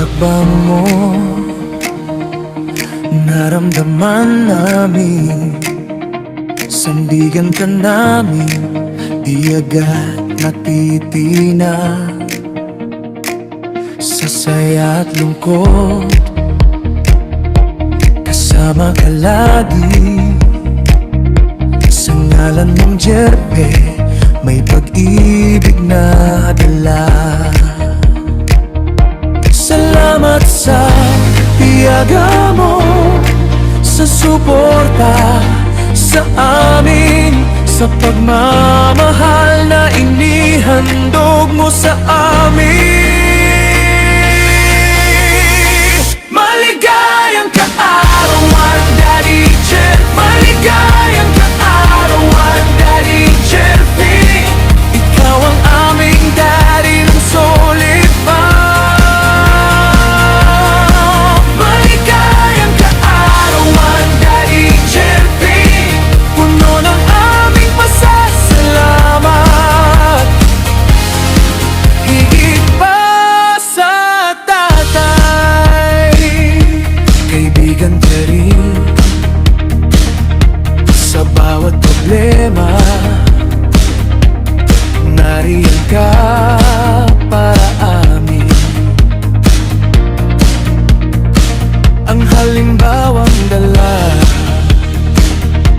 Hakbang mo, naramdaman namin, sandigan ka namin, di agad natitina. Sa saya at lungkot, kasama ka lagi. Sa ngalan mong Jerpe, may pag-ibig na dala. Salamat sa tiyaga mo, sa suporta sa amin, sa pagmamahal na inihandog mo sa amin. Maligayang kaarawan, Daddy Jer. Maligayang kaarawan, Daddy Jerpy. Ikaw ang aming daddy ng solid pa. Maligayang kaarawan, Daddy Jerpy. Puno ng aming pasasalamat, higit pa sa tatay. Kaibigan ka rin sa bawat problema, nariyan ka para amin. Ang halimbawang dala,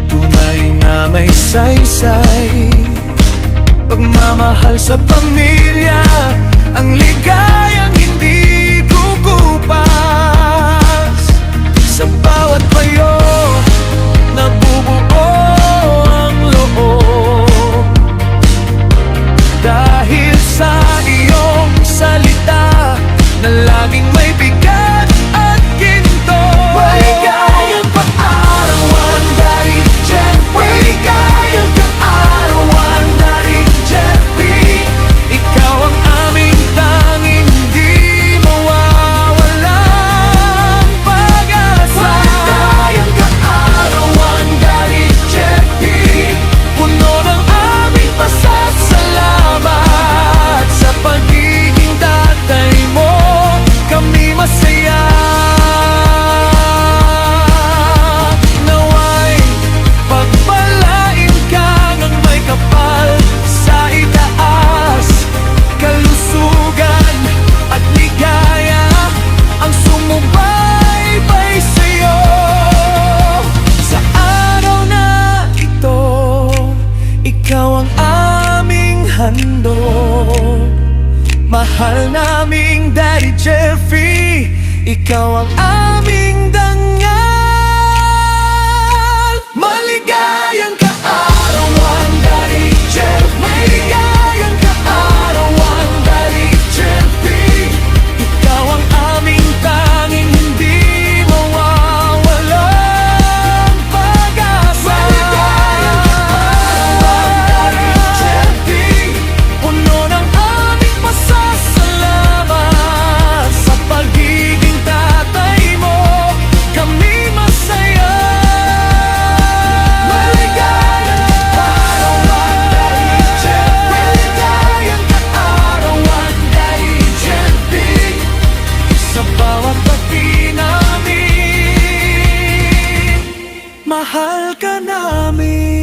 tunay na may saysay. Pagmamahal sa pamilya, ang ligayang hindi kukupas. Sa bawat payo, nabubuo ang loob. Dahil sa iyong salita na laging may bigat at ginto. Maligayang kaarawan, Daddy Jerpy. Maligayang kaarawan, Daddy Jerpy. Ikaw ang aming tanging di mawawalang pag-asa. Maligayang kaarawan, Daddy Jerpy. Puno ng aming pasasalamat, sa pagiging tatay mo kami masaya. Naway pagpalain ka ng may kapal sa itaas, kalusugan at ligaya ang sumubaybay sa'yo. Sa araw na ito, ikaw ang aming handog. Mahal naming Daddy Jeffy, ikaw ang aming dangal. Maligayang kaarawan, Daddy Jeff. Maligayang kaarawan, Daddy Jeffy. Ikaw ang aming tanging hindi mawawalang pag-asa. Maligayang kaarawan, Daddy Jeffy. Puno ng aming pasasalamat, sa pagiging tatay mo kami masaya. Maligayang kaarawan, Daddy Jeff. Maligayang kaarawan, Daddy Jeffy. Sa bawat pati namin, mahal ka namin.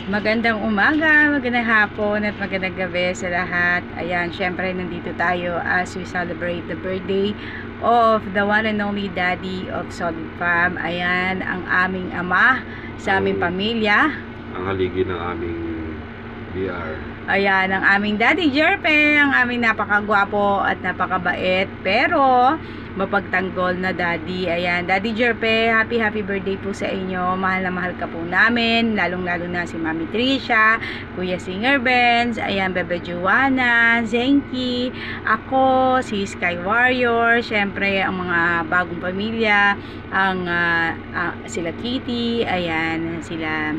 Magandang umaga, magandang hapon at magandang gabi sa lahat. Ayan, syempre nandito tayo as we celebrate the birthday of the one and only daddy of Solid Fam. Ayan, ang aming ama sa aming pamilya. Ang haligi ng aming BR. Ayan, ang aming Daddy Jerpe, ang aming napakagwapo at napakabait, pero mapagtanggol na daddy. Ayan, Daddy Jerpe, happy birthday po sa inyo. Mahal na mahal ka po namin, lalong-lalo na si Mami Trisha, Kuya Singer Benz, ayan, Bebe Juana, Zenki, ako, si Sky Warrior, syempre ang mga bagong pamilya, ang sila Kitty, ayan, sila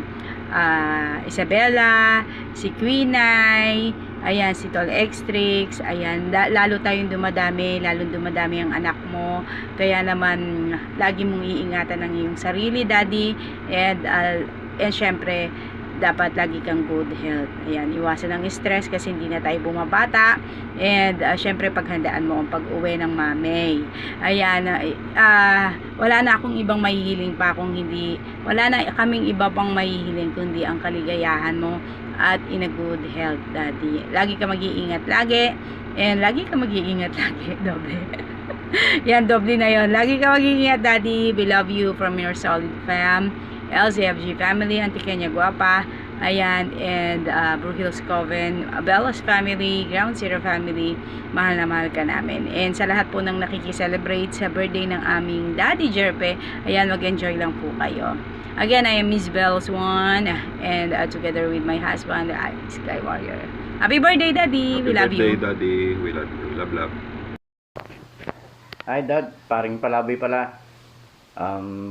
Isabella, si Queenay, ayan, si Tol Extrix, ayan, lalo tayong dumadami, lalong dumadami ang anak mo, kaya naman lagi mong iingatan ang iyong sarili, daddy, and syempre dapat lagi kang good health. Ayan, iwasan ang stress kasi hindi na tayo bumabata. And syempre paghandaan mo ang pag-uwi ng mami. Ayan, wala na akong ibang mahihiling pa kung hindi, wala na kaming iba pang mahihiling kundi ang kaligayahan mo at in a good health, Daddy. Lagi ka mag-iingat lagi. And lagi ka mag-iingat lagi. Doble. Yan, doble na yon. Lagi ka mag-iingat, Daddy. We love you from your solid fam. LCFG family, Auntie Kenya Guapa, ayan, and Brookhills Coven, Bellas family, Ground Zero family, mahal na mahal ka namin. And sa lahat po ng nakikiselebrate sa birthday ng aming Daddy Jerpe, ayan, mag-enjoy lang po kayo. Again, I am Miss Bells One, and together with my husband, Sky Warrior. Happy birthday, Daddy! We love you. Happy birthday, Daddy. We love you. Love. Hi Dad, paring Palaboy pala.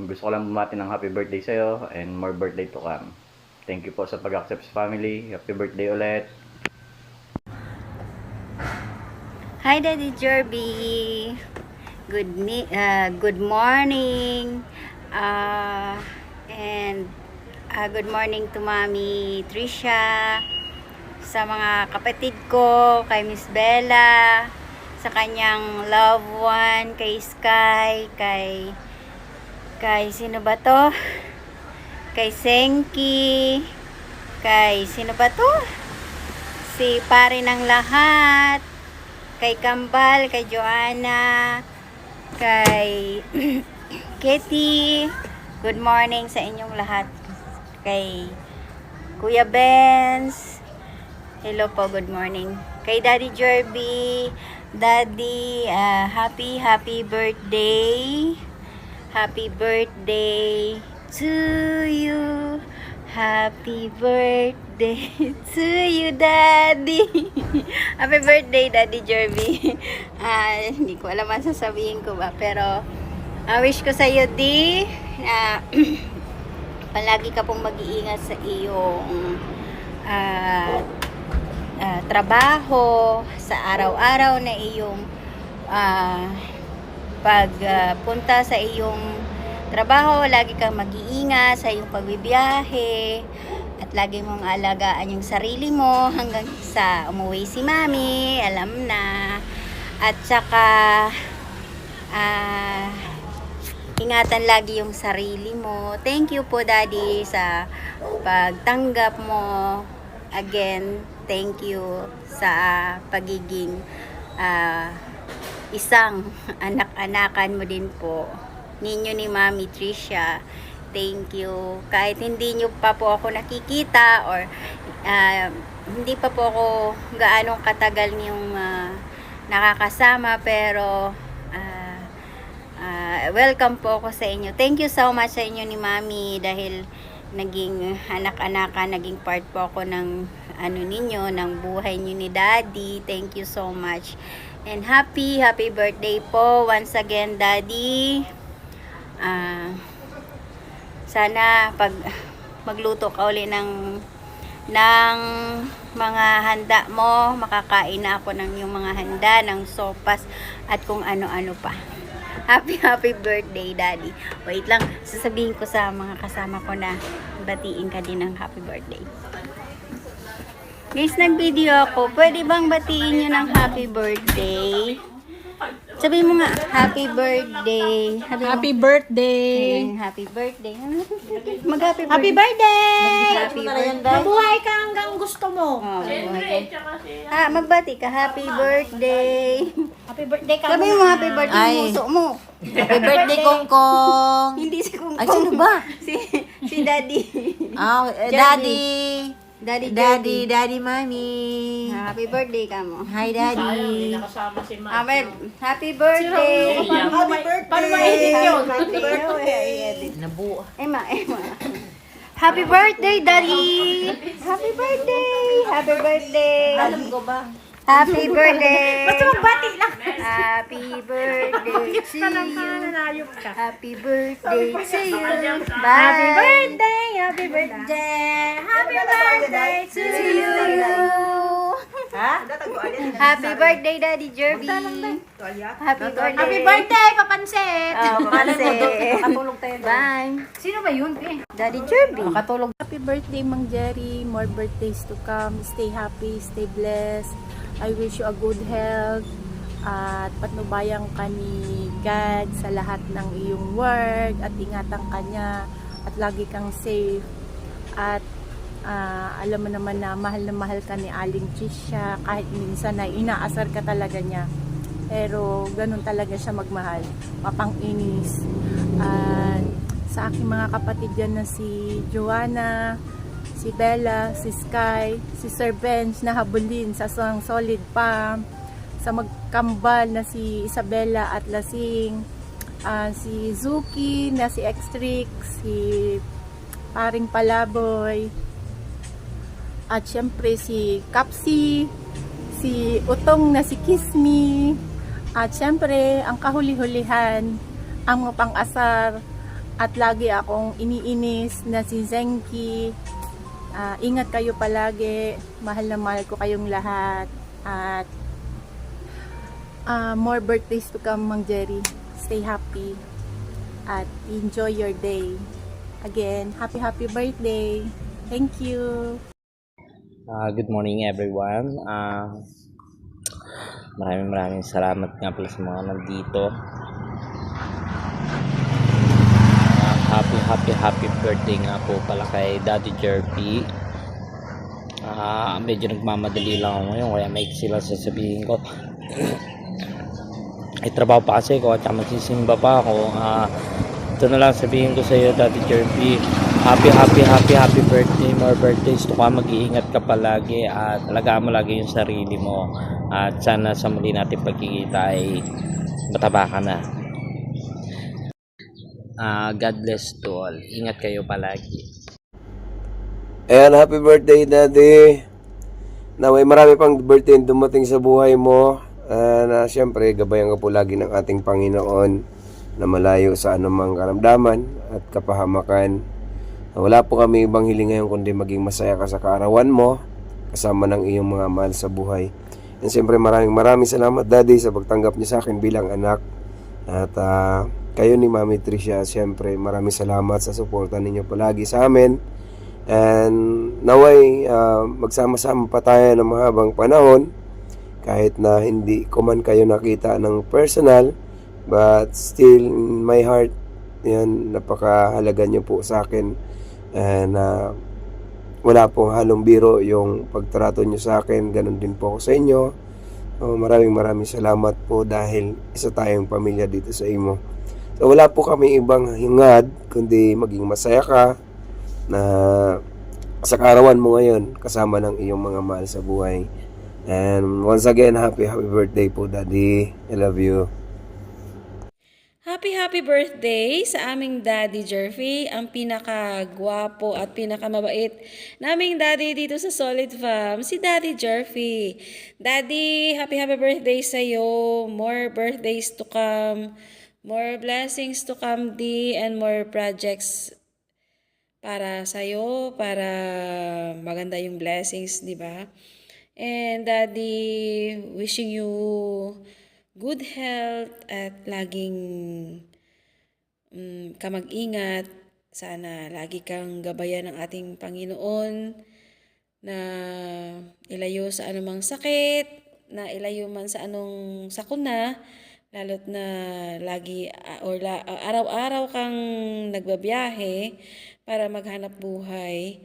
Gusto ko lang bumati ng happy birthday sa'yo and more birthday to come. Thank you po sa pag-accept sa family. Happy birthday ulit. Hi Daddy Jerby. Good morning. And good morning to Mommy Trisha, sa mga kapatid ko, kay Miss Bella, sa kanyang loved one, kay Sky, kay sino ba to? Kay Senki, kay sino ba to? Si pare ng lahat, kay Kambal, kay Joanna, kay Kitty. Good morning sa inyong lahat. Kay Kuya Benz, hello po, good morning. Kay Daddy Jerby, Daddy, happy birthday. Happy birthday to you. Happy birthday to you, Daddy. Happy birthday, Daddy Jerby. Hindi ko alam ang sasabihin ko ba, pero wish ko sa iyo, Di, na palagi ka pong mag-iingat sa iyong trabaho, sa araw-araw na iyong pagpunta sa iyong trabaho. Lagi kang mag-iingat sa iyong pagbibiyahe at lagi mong alagaan yung sarili mo hanggang sa umuwi si Mami, alam na. At saka ingatan lagi yung sarili mo. Thank you po, Daddy, sa pagtanggap mo. Again, thank you sa pagiging isang anak-anakan mo din po ninyo ni Mami Trisha. Thank you. Kahit hindi nyo pa po ako nakikita or hindi pa po ako gaano katagal niyong nakakasama, pero welcome po ako sa inyo. Thank you so much sa inyo ni Mami dahil naging anak-anakan, naging part po ako ng ninyo, ng buhay niyo ni Daddy. Thank you so much. And happy birthday po once again, Daddy. Sana pag magluto ka uli ng mga handa mo, makakain na ako ng yung mga handa, ng sopas at kung ano-ano pa. Happy birthday, Daddy. Wait lang, sasabihin ko sa mga kasama ko na batiin ka din ng happy birthday. Guys, nag-video ako. Pwede bang batiin nyo ng happy birthday? Sabihin mo nga, happy birthday. Happy birthday! Happy birthday. Mag-happy birthday. Happy birthday! Happy birthday. Mabuhay ka hanggang gusto mo. Oh, mabuhay ka. Magbati ka. Happy birthday. Happy birthday ka Sabihin mo happy birthday Ay. muso mo. Happy birthday, Kongkong! Hindi si Kung Ay, sino ba? si Daddy. Daddy, Mami. Happy birthday ka mo. Hi, Daddy. Happy birthday. Paano ma-edit yun? Nabuo. Emma. Happy birthday, Daddy. Happy birthday. Happy birthday. Alam ko ba? Happy birthday. Basta magbati lang. Happy birthday to you. Happy birthday to you. Bye. Happy birthday! Happy birthday! Happy birthday to you! Ha? Happy birthday, Daddy Jerby. Happy birthday. Happy birthday, Papansit! Makatulog tayo. Bye. Sino ba yun, eh? Daddy Jerby. Happy birthday, Mang Jerry. More birthdays to come. Stay happy, stay blessed. I wish you a good health. At patnubayan ka ni God sa lahat ng iyong work. At ingatan ka niya. At lagi kang safe. At alam mo naman na mahal ka ni Aling Trisha. Kahit minsan na inaasar ka talaga niya. Pero ganun talaga siya magmahal. Mapang-inis. At sa aking mga kapatid dyan na si Joanna, si Bella, si Sky, si Sir Benz na habulin sa Solid Palm, sa magkambal na si Isabella at Lasing, si Zuki na si Extrix, si Paring Palaboy, at syempre si Kapsi, si Utong na si Kismi, at syempre ang kahuli-hulihan, ang mapang-asar, at lagi akong iniinis na si Zenki. Ingat kayo palagi. Mahal na mahal ko kayong lahat. At more birthdays to come, Mang Jerry. Stay happy. At enjoy your day. Again, happy birthday. Thank you. Good morning everyone. Maraming salamat nga pala sa mga nandito. Happy birthday nga po pala kay Daddy Jerpy. Medyo nagmamadali lang ako ngayon kaya maiksi lang sasabihin ko. Ay trabaho pa kasi ko at magsisimba pa ako. Ito na lang sabihin ko sa iyo, Daddy Jerpy. Happy birthday. More birthdays to ka. Mag-iingat ka palagi at alagaan mo lagi yung sarili mo. At sana sa muli natin pagkikita ay mataba ka na. God bless to all. Ingat kayo palagi. Ayan, happy birthday, Daddy. Naway marami pang birthday dumating sa buhay mo. Na siyempre, gabayan ka po lagi ng ating Panginoon na malayo sa anumang karamdaman at kapahamakan. Wala po kami ibang hiling ngayon kundi maging masaya ka sa kaarawan mo kasama ng iyong mga mahal sa buhay. And siyempre, maraming salamat, Daddy, sa pagtanggap niyo sa akin bilang anak. At kayo ni Mami Tricia, siyempre maraming salamat sa suporta ninyo palagi sa amin. And naway magsama-sama pa tayo ng mahabang panahon kahit na hindi ko man kayo nakita ng personal, but still in my heart, yan, napakahalaga niyo po sa akin. And wala pong halong biro yung pagtrato niyo sa akin, ganun din po ako sa inyo. Maraming salamat po dahil isa tayong pamilya dito sa imo. So wala po kami ibang hingad kundi maging masaya ka na sa kaarawan mo ngayon kasama ng iyong mga mahal sa buhay. And once again, happy birthday po, Daddy. I love you. Happy birthday sa aming Daddy Jerpy, ang pinakagwapo at pinakamabait naming daddy dito sa Solid Fam, si Daddy Jerpy. Daddy, happy birthday sa iyo. More birthdays to come. More blessings to come, D, and more projects para sa'yo, para maganda yung blessings, di ba? And Daddy, wishing you good health at laging ka mag-ingat. Sana lagi kang gabayan ng ating Panginoon na ilayo sa anumang sakit, na ilayo man sa anong sakuna, lalo't na lagi araw-araw kang nagbabiyahe para maghanap buhay.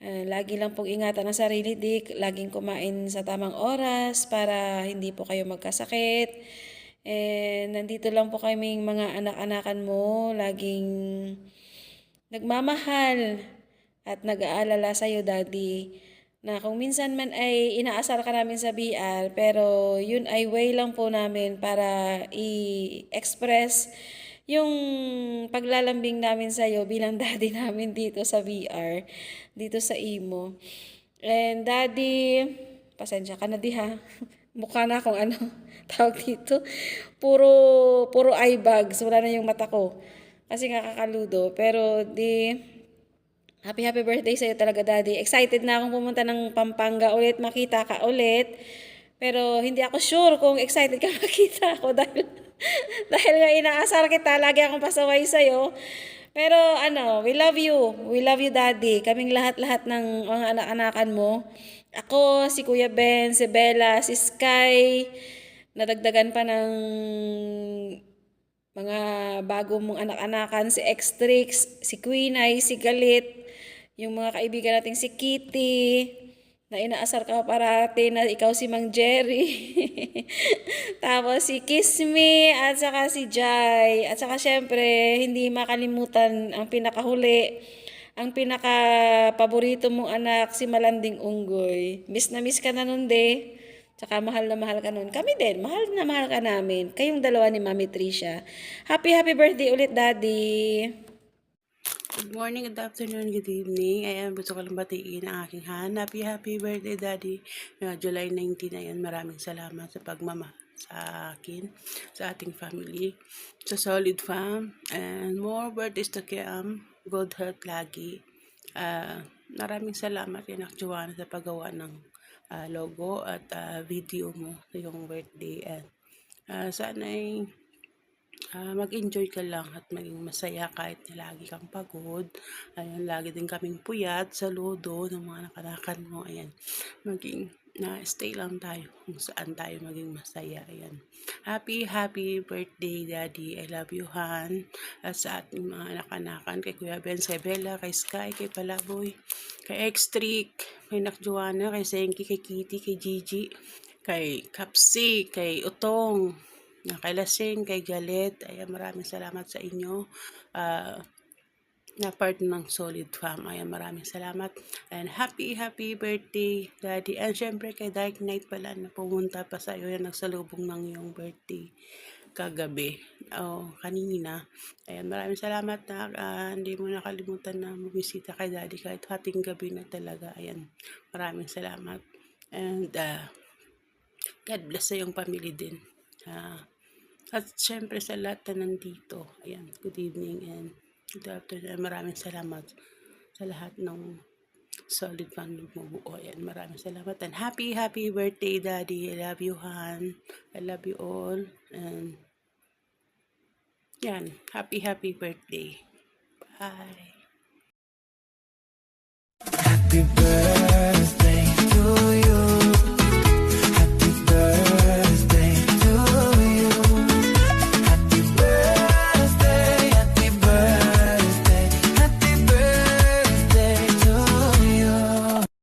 Lagi lang pong ingatan ang sarili, Dick. Laging kumain sa tamang oras para hindi po kayo magkasakit. Nandito lang po kaming mga anak-anakan mo. Laging nagmamahal at nag-aalala sa'yo, Daddy. Na kung minsan man ay inaasar ka namin sa BR, pero yun ay way lang po namin para i-express yung paglalambing namin sa'yo bilang daddy namin dito sa VR, dito sa Imo. And Daddy, pasensya ka na di ha. Mukha na akong tawag dito. Puro eye bags, wala na yung mata ko. Kasi nga kakaludo. Pero di, Happy birthday sa'yo talaga, Daddy. Excited na akong pumunta ng Pampanga ulit, makita ka ulit. Pero hindi ako sure kung excited ka makita ako dahil, dahil nga inaasar kita, lagi akong pasaway sa'yo. Pero we love you. We love you, Daddy. Kaming lahat-lahat ng mga anak-anakan mo. Ako, si Kuya Ben, si Bella, si Sky, nadagdagan pa ng mga bago mong anak-anakan, si Xtrix, si Queen Ay, si Galit, yung mga kaibigan nating si Kitty, na inaasar ka parati na ikaw si Mang Jerry. Tapos si Kiss Me, at saka si Jai. At saka syempre, hindi makalimutan ang pinakahuli, ang pinaka-paborito mong anak, si Malanding Unggoy. Miss na miss ka na nun, de. Tsaka mahal na mahal ka nun. Kami din, mahal na mahal ka namin. Kayong dalawa ni Mami Tricia. Happy birthday ulit, Daddy. Good morning, good afternoon, good evening. Ayan, gusto ko lang batiin ang aking Han. Happy birthday, Daddy. July 19, ayan, maraming salamat sa pagmamahal sa akin, sa ating family, sa Solid Fam, and more birthdays to come. Good health lagi. Maraming salamat, Anak Joanna, sa paggawa ng logo at video mo sa iyong birthday. At sana'y mag-enjoy ka lang at maging masaya kahit na lagi kang pagod. Ayan, lagi din kaming puyat sa lodo ng mga nakanakan mo. Ayan, maging stay lang tayo kung saan tayo maging masaya. Ayan. Happy birthday, Daddy. I love you, Han. At sa ating mga nakanakan, kay Kuya Ben, kay Bella, kay Sky, kay Palaboy, kay Xtrick, kay Nak Joanna, kay Senki, kay Kitty, kay Gigi, kay Kapsi, kay Utong, kay Lasing, kay Galet. Ayan, maraming salamat sa inyo. Na part ng Solid Fam. Ayan, maraming salamat. And happy birthday, Daddy. And syempre kay Dark Knight pala na pumunta pa sa iyo na nagsalubong ng iyong birthday kagabi. Kanina. Ayan, maraming salamat na hindi mo nakalimutan na bumisita kay Daddy kahit hating gabi na talaga. Ayan, maraming salamat. And God bless sa iyong family din. At syempre sa lahat na nandito. Ayan, good evening and good afternoon. Maraming salamat sa lahat ng Solid Fam bumubuo. Ayan, maraming salamat. And happy birthday, Daddy. I love you, Han. I love you all. And yan, happy birthday. Bye. Happy birthday